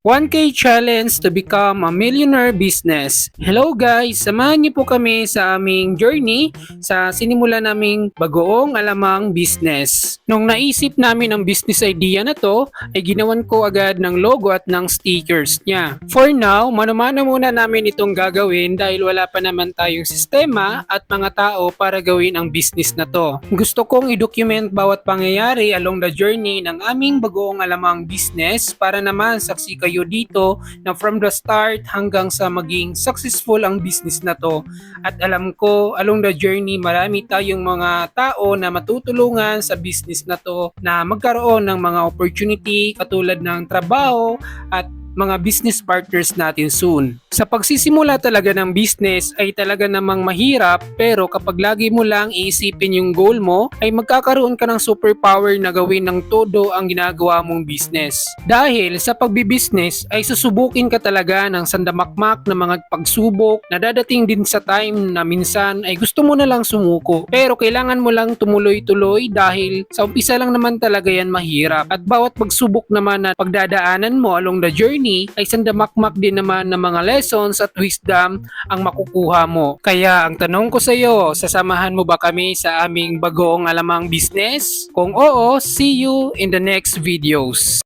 1K challenge to become a millionaire business. Hello guys, samahan niyo po kami sa aming journey sa sinimula naming bagoong alamang business. Nung naisip namin ang business idea na to, ay ginawan ko agad ng logo at ng stickers niya. For now, mano-mano muna namin itong gagawin dahil wala pa naman tayong sistema at mga tao para gawin ang business na to. Gusto kong i-document bawat pangyayari along the journey ng aming bagoong alamang business para naman saksi kayo dito na from the start hanggang sa maging successful ang business na to. At alam ko along the journey marami tayong mga tao na matutulungan sa business na to na magkaroon ng mga opportunity katulad ng trabaho at mga business partners natin soon. Sa pagsisimula talaga ng business ay talaga namang mahirap, pero kapag lagi mo lang iisipin yung goal mo ay magkakaroon ka ng superpower na gawin ng todo ang ginagawa mong business. Dahil sa pagbibusiness ay susubukin ka talaga ng sandamakmak na mga pagsubok na dadating din sa time na minsan ay gusto mo na lang sumuko. Pero kailangan mo lang tumuloy-tuloy dahil sa umpisa lang naman talaga yan mahirap. At bawat pagsubok naman na pagdadaanan mo along the journey ay sandamakmak din naman ng mga lessons at wisdom ang makukuha mo. Kaya ang tanong ko sa iyo, sasamahan mo ba kami sa aming bagoong alamang business? Kung oo, see you in the next videos.